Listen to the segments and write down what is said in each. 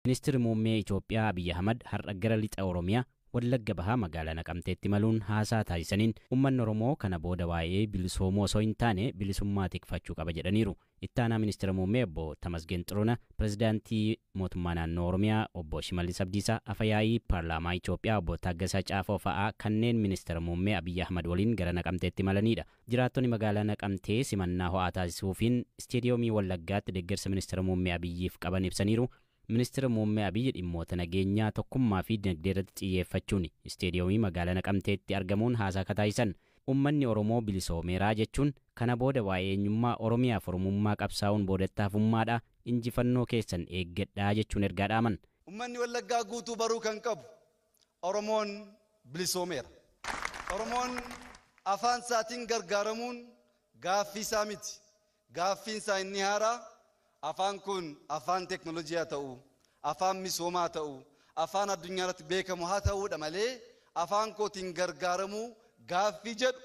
Ministeerri muummee Itoophiyaa Abiyyi Ahmad har'a gara lixa Oromiyaa Wallagga Bahaa magaalaa Naqamteetti maluun haasaa taasisaniin uummanni Oromoo kana booda waa'ee bilisoomoo osoo hin taane bilisummaa tikfachuu qaba jedhaniiru. Itti aanaa ministeera muummee obbo Tamasgeen Xiruunaa, pirezidaantii mootummaa naannoo Oromiyaa obbo Shimallis Abdiisaa, afyaa'ii paarlaamaa Itoophiyaa obbo Taaggasaa Caafoo fa'aa kanneen ministeera muummee Abiyyi Ahmad waliin gara Naqamteetti malanidha. Jiraattonni magaalaa Naqamtee simannaa ho'aa taasisuufiin isteediyoomii Wallaggaatti deeggarsa ministeera muummee Abiyyiif qaban ibsaniiru. Ministeera muummee Abiyyi dhimmoota nageenyaa tokkummaa fi dinagdee irratti xiyyeeffachuun isteediyoomii magaalaa Naqamteetti argamuun haasaa taasisan. Uummanni Oromoo bilisoomeeraa jechuun kana booda waa'ee eenyummaa Oromiyaaf Oromummaa qabsaa'uun boodattaafummaadha, injifannoo keessan eeggadhaa jechuun ergaa dhaaman. Uummanni Wallaggaa guutuu baruu kan qabu Oromoon bilisoomeera. Oromoon afaan isaatiin gargaaramuun gaaffii isaa miti. Gaaffiin isaa inni haaraa afaan kun afaan teknoolojii ta'u, afaan misoomaa ta'u, afaan addunyaa irratti beekamu haa ta'uudha malee afaan kootiin gargaaramuu gaaffii jedhu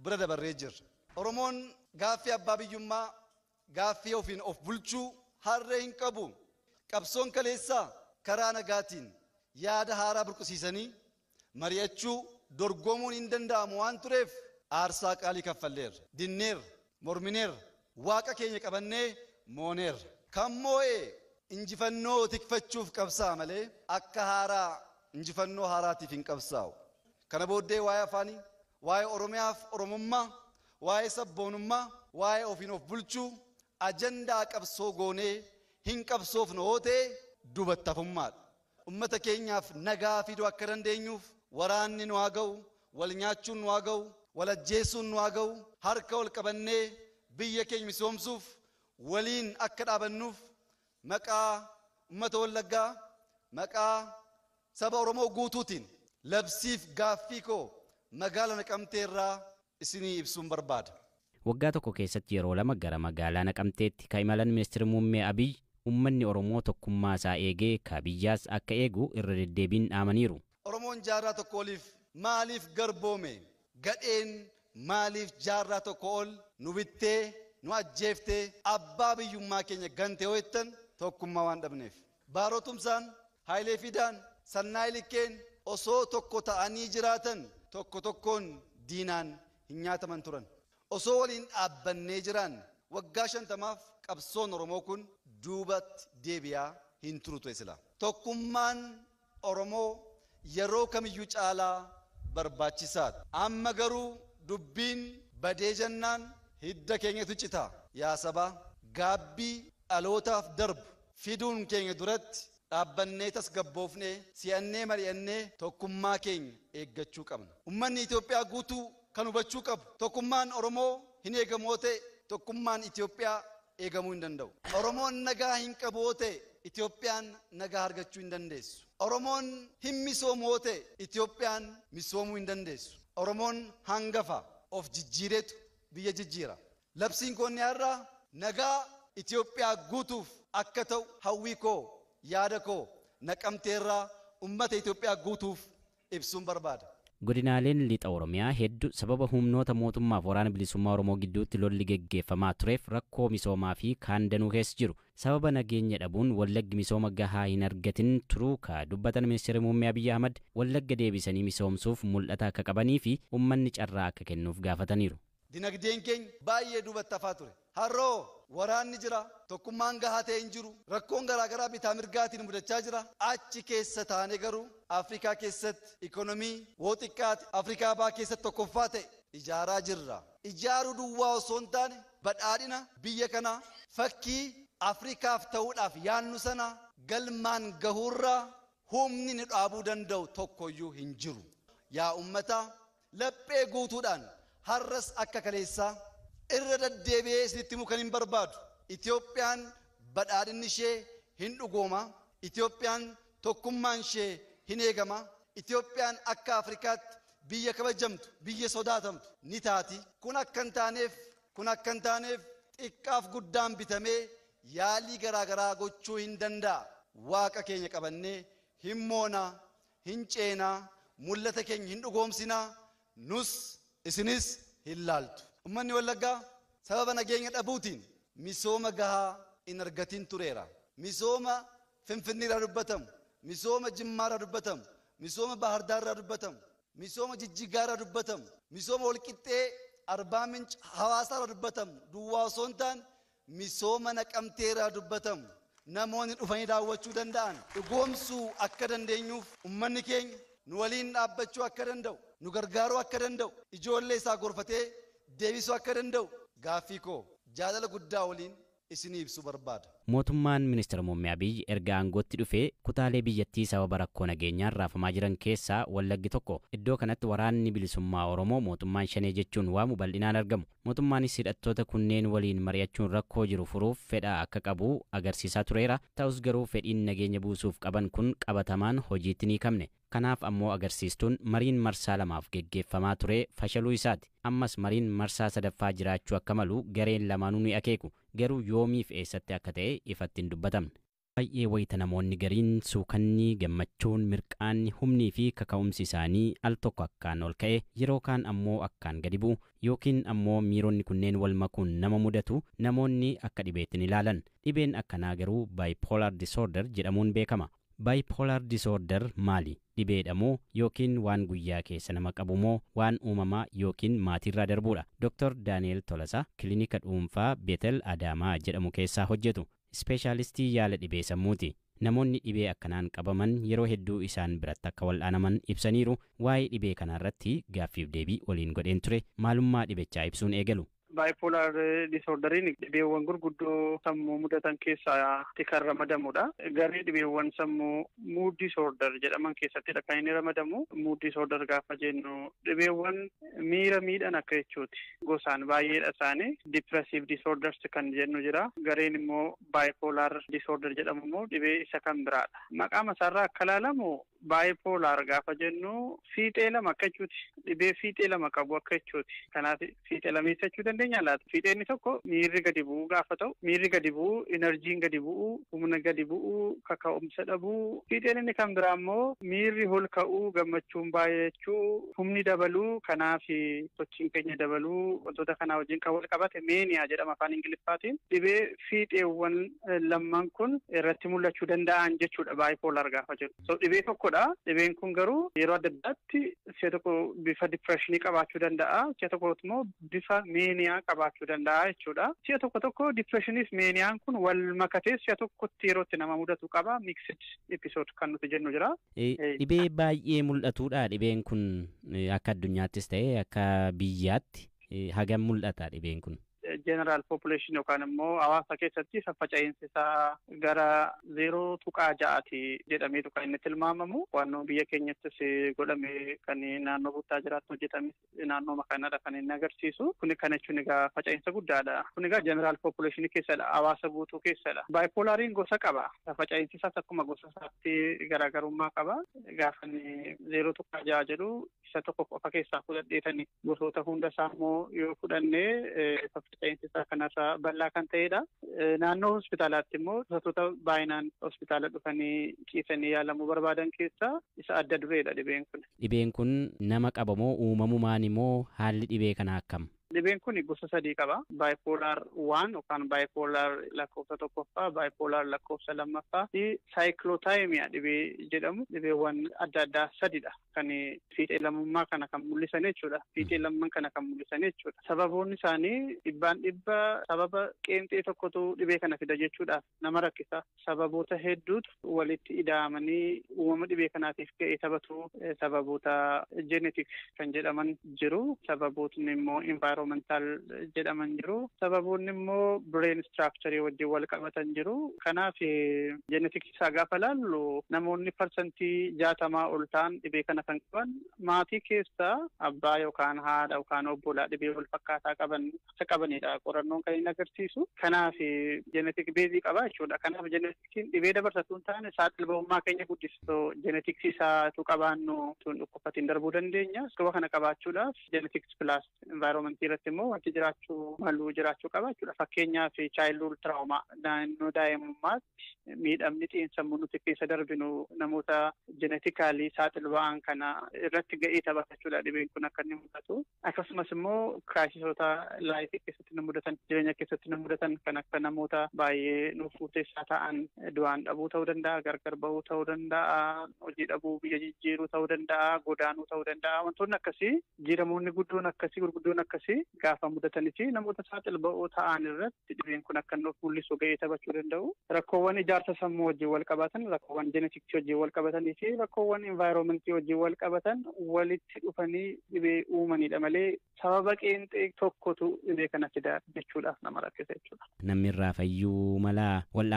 bira dabarree jirra. Oromoon gaaffii abbaa biyyummaa, gaaffii ofiin of bulchuu harree hin qabu. Qabsoon kaleessaa karaa nagaatiin yaada haaraa burqisiisanii mari'achuu dorgomuun hin danda'amu waan tureef aarsaa qaalii kaffalleerra, dinneerra, mormineerra, waaqa keenya qabannee mooneerra. Kan moo'ee injifannoo tikfachuuf qabsaa malee akka haaraa injifannoo haaraatiif hin qabsaa'u. Kana booddee waa'ee afaanii, waa'ee Oromiyaaf Oromummaa, waa'ee sabboonummaa, waa'ee ofiin of bulchuu ajandaa qabsoo goonee hin qabsoofnu yoo ta'e dubattafummaadha. Ummata keenyaaf nagaa fiduu akka dandeenyuuf waraanni nu haa ga'u, wal nyaachuun nu haa ga'u, wal ajjeesuun nu haa ga'u, harka wal qabannee biyya keenya misoomsuuf waliin akka dhaabannuuf maqaa ummata Wallaggaa, maqaa saba Oromoo guutuutiin labsiif gaaffii koo magaalaa Naqamtee irraa isinii ibsuun barbaada. Waggaa tokko keessatti yeroo lama gara magaalaa Naqamteetti kan imalan ministeerri muummee Abiyyi uummanni Oromoo tokkummaa isaa eegee kabiyyaas akka eegu irra deddeebiin dhaamaniiru. Oromoon jaarraa tokko oliif maaliif garboome? Gadheen maaliif jaarraa tokko ol nu bittee nu ajjeeftee abbaa biyyummaa keenya gante yoo jettan tokkummaa waan dhabneef. Baarotumsaan, Haayilee Fidaan, Sannaay Likkeen osoo tokko ta'anii jiraatan tokko tokkoon diinaan hin nyaataman turan. Osoo waliin dhaabbannee jiran waggaa 50f qabsoon Oromoo kun duubatti deebi'aa hin turu ture sila. Tokkummaan Oromoo yeroo kamiyyuu caalaa barbaachisaadha. Amma garuu dubbiin badee jennaan hidda keenyatu cita. Yaa sabaa gaabbii dhalootaaf darbu fiduun keenya duratti dhaabbannee tasgabboofnee si'annee mari'annee tokkummaa keenya eeggachuu qabna. Uummanni Itoophiyaa guutuu kan hubachuu qabu tokkummaan Oromoo hin eegamu yoo ta'e tokkummaan Itoophiyaa eegamuu hin danda'u. Oromoon nagaa hin qabu yoo ta'e Itoophiyaan nagaa argachuu hin dandeessu. Oromoon hin misoomu yoo ta'e Itoophiyaan misoomuu hin dandeessu. Oromoon hangafa of jijjiiretu biyya jijjiira. Labsiin koonni har'aa nagaa Itoophiyaa guutuuf akka ta'u hawwii koo yaada koo Naqamteerraa ummata Itoophiyaa guutuuf ibsuun barbaada. Godinaaleen lixa Oromiyaa hedduu sababa humnoota mootummaaf waraana bilisummaa Oromoo gidduutti lolli geggeeffamaa tureef rakkoo misoomaa fi kaan danuu keessa jiru. Sababa nageenya dhabuun Wallaggi misooma gahaa hin argatin turuu ka dubbatan ministeerri muummee Abiyyi Ahmad Wallagga deebisanii misoomsuuf mul'ata akka qabanii fi uummanni carraa akka kennuuf gaafataniiru. Dinagdeen keenya baay'ee duubatti hafaa ture. Har'oo waraanni jira, tokkummaan gahaa ta'e hin jiru, rakkoon garaagaraa bitaa mirgaatiin mudachaa jira. Achi keessa taane garuu Afrikaa keessatti ikonomii xiqqaati Afrikaa baa keessatti tokkoffaa ta'e ijaaraa jirra. Ijaaruu duwwaa osoo hin taane badhaadhina biyya kanaa fakkii Afrikaaf ta'uudhaaf yaannu sana galmaan gahuurraa humni nu dhaabuu danda'u tokkoyyuu hin jiru. Yaa ummata laphee guutuudhaan har'as akka kaleessaa irra deddeebi'ee isinitti himuu kan hin barbaadu. Itoophiyaan badhaadhinni ishee hin dhugooma. Itoophiyaan tokkummaan ishee hin eegama. Itoophiyaan akka Afrikaatti biyya kabajamtu, biyya sodaatamtu ni taati. Kun akka hin taaneef xiqqaaf guddaan bitamee yaalii garaagaraa gochuu hin danda'a. Waaqa keenya qabannee hin moonaa, hin ceenaa, mul'ata keenya hin dhugoomsinaa, nus isinis hin laaltu. Uummanni Wallaggaa sababa nageenya dhabuutiin misooma gahaa hin argatin tureera. Misooma finfinniirraa dubbatamu, misooma jimmaarraa dubbatamu, misooma bahardaarraa dubbatamu, misooma jijjigaarraa dubbatamu, misooma walqixxee arbaa minch hawaasaarraa dubbatamu, duwwaa osoo hin taane misooma naqamteerraa dubbatamu. Namoonni dhufanii daawwachuu danda'an dhugoomsuu akka dandeenyuuf ummanni keenya nu waliin dhaabbachuu akka danda'u, nu gargaaruu akka danda'u, ijoollee isaa gorfatee deebisuu akka danda'u gaaffii koo jaalala guddaa waliin isinii ibsuu barbaada. Mootummaan Ministeera Muummee Abiyyi erga aangootti dhufee kutaalee biyyattii sababa rakkoo nageenyaan raafamaa jiran keessaa Wallaggi tokko. Iddoo kanatti waraanni bilisummaa Oromoo mootummaan Shanee jechuun waamu bal'inaan argamu. Mootummaanis hidhattoota kunneen waliin mari'achuun rakkoo jiru furuuf fedha akka qabu agarsiisaa tureera. Ta'us garuu fedhiin nageenya buusuuf qaban kun qabatamaan hojiitti ni kamne. Kanaaf ammoo agarsiistuun mariin marsaa lamaaf geggeeffamaa ture fashaluu isaati. Ammas mariin marsaa sadaffaa jiraachuu akka malu gareen lamaanuu ni akeeku. Garuu yoomiif eessatti akka ta'e ifatti hin dubbatamne. Baay'ee wayita namoonni gariin suukanni, gammachuun, mirqaanni, humnii fi kaka'umsi isaanii al tokko akkaan ol ka'e yeroo kaan ammoo akkaan gadi bu'u yookiin ammoo miironni kunneen wal makuun nama mudatu namoonni akka dhibeetti ilaalan. Dhibeen akkanaa garuu bipolar disorder jedhamuun beekama. Bipolar disorder maali? Dhibeedha moo yookiin waan guyyaa keessa nama qabu moo waan uumamaa yookiin maatiirraa darbuudha? Dr. Daani'el Tolasaa kilinika dhuunfaa Beetel Adaamaa jedhamu keessaa hojjetu. Ispeeshaalistii yaala dhibee sammuuti. Namoonni dhibee akkanaan qabaman yeroo hedduu isaan biratti akka wal'aanaman ibsaniiru. Waa'ee dhibee kanarratti gaaffiif deebii waliin godheen ture. Maalummaa dhibechaa ibsuun eegalu. Bipolar disorderiin dhibeewwan gurguddoo sammuu mudatan keessaa kan ramadamudha. Garee dhibeewwan sammuu mood disorder jedhaman keessattidha kan inni ramadamu. Mood disorder gaafa jennu dhibeewwan miira miidhan akka jechuuti. Gosaan baay'eedha isaanii. Depressive disorders kan jennu jira. Gareen immoo bipolar disorder jedhamu immoo dhibee isa kan biraadha. Maqaan isaarraa akka ilaalamu bipolar gaafa jennu fiixee lama akka jechuuti. Dhibee fiixee lama qabu akka jechuuti. Kanaaf fiixee lama jechuu dandeenya laata. Fiixeenni tokko miirri gadi bu'uu gaafa ta'u, miirri gadi bu'uu, enerjiin gadi bu'uu, humna gadi bu'uu, kaka'umsa dhabuu. Fiixeen inni kan biraa immoo miirri ol ka'uu, gammachuun baay'achuu, humni dabaluu, kanaaf sochiin keenya dabaluu, wantoota kanaa wajjin kan wal qabate meeniyaa jedhama afaan Ingiliffaatiin. Dhibee fiixeewwan lamman kun irratti mul'achuu danda'an jechuudha bipolar gaafa jedhu. So dhibee tokkodha. Dhibeen kun garuu yeroo adda addaatti si'a tokko bifa dipreshinii qabaachuu danda'a. Si'a tokko immoo bifa meeniyaa qabaachuu danda'a jechuudha. Si'a tokko dipreshiniif meeniyaan kun wal makatee si'a tokkotti yerootti nama mudatu qaba. Mixed episode kan nuti jennu jira. Dhibee baay'ee mul'atudha. Dhibeen kun akka addunyaattis ta'e akka biyyaatti hagam mul'ata dhibeen kun? General population yookaan immoo hawaasa keessatti faffaca'insi isaa gara 0.6 jedhameetu kan inni tilmaamamu. Waannoo biyya keenyattis godhame kan naannoo buttaa jiraatu hojjetame naannoo makaanadha kan inni agarsiisu. Kuni kan jechuun egaa faca'insa guddaadha. Kun egaa general population keessadha. Hawaasa guutuu keessadha. Bipolariin gosa qaba. Faca'insi isaas akkuma gosa isaatti garaagarummaa qaba. Gaafa 0.6 jedhu isa tokko qofa keessaa fudhadheetani gosoota hunda isaa immoo yoo fudhannee faca'insi isaa kanarraa bal'aa kan ta'edha. Naannoo hospitaalaatti immoo gosoota baay'inaan hospitaala dhufanii ciisanii yaalamuu barbaadan keessaa isa adda dureedha dhibeen kun. Dhibeen kun nama qabamoo uumamumaan immoo haalli dhibee kanaa akkam? Dhibeen kun gosa sadii qaba. Bipolar 1 yookaan bipolar lakkoofsa tokkoffaa, bipolar lakkoofsa lammaffaa fi cyclothymia dhibee jedhamu. Dhibeewwan adda addaa sadidha kan fiixee lammummaa kana kan mul'isan jechuudha. Fiixee lamman kana kan mul'isan jechuudha. Sababoonni isaanii dhibbaan dhibba sababa qeenxee tokkotu dhibee kana fida jechuudhaaf nama rakkisa. Sababoota hedduutu walitti ida'amanii uumama dhibee kanaatiif ga'ee taphatu. Sababoota genetic kan jedhaman jiru. Sababootni immoo environmental jedhaman jiru. Sababoonni immoo brain structure wajjin wal qabatan jiru. Kanaaf genetic isaa gaafa laallu namoonni parsantii 60 ol ta'an dhibee kana kan qaban maatii keessaa abbaa yookaan haadha yookaan obbolaa dhibee wal fakkaataa qabanidha. Qorannoon kan inni agarsiisu. Kanaaf genetic beezii qaba jechuudha. Kanaaf genetiksiin dhibee dabarsatuun taane saaxilba'ummaa keenya guddisu. Genetiksii isaatu qabaannu tun dhukkubatiin darbuu dandeenya. Dhukkuba kana qabaachuudhaaf genetics plus environment irratti immoo wanti jiraachuu malu jiraachuu qaba jechuudha. Fakkeenyaaf childhood trauma naannoo daa'imummaatti miidhamni xiinsammuu nuti keessa darbinu namoota jenetikaalii saaxilu ba'an kana irratti ga'ee taphatachuudha dhibeen kun akka inni mudatu. Akkasumas immoo kiraayisisoota laayifii keessatti nu mudatan jireenya keessatti nu mudatan kan akka namoota baay'ee nuuf murteessaa ta'an du'aan dhabuu ta'uu danda'a, gargar bahuu ta'uu danda'a, hojii dhabuu, biyya jijjiiruu ta'uu danda'a, godaanuu ta'uu danda'a. Wantoonni akkasii jijjiiramoonni gurguddoon akkasii gaafa mudatanii fi namoota saaxil ba'oo ta'an irratti dhibeen kun akka nuuf mul'isu ga'ee taphachuu danda'u. Rakkoowwan ijaarsa sammuu wajjin wal qabatan, rakkoowwan jenetikii wajjin wal qabatanii fi rakkoowwan envaayiroomentii wajjin wal qabatan walitti dhufanii dhibee uumanidha malee sababa qeenxee tokkotu dhibee kana fidaa jechuudhaaf nama rakkisa jechuudha. Namni irraa fayyuu malaa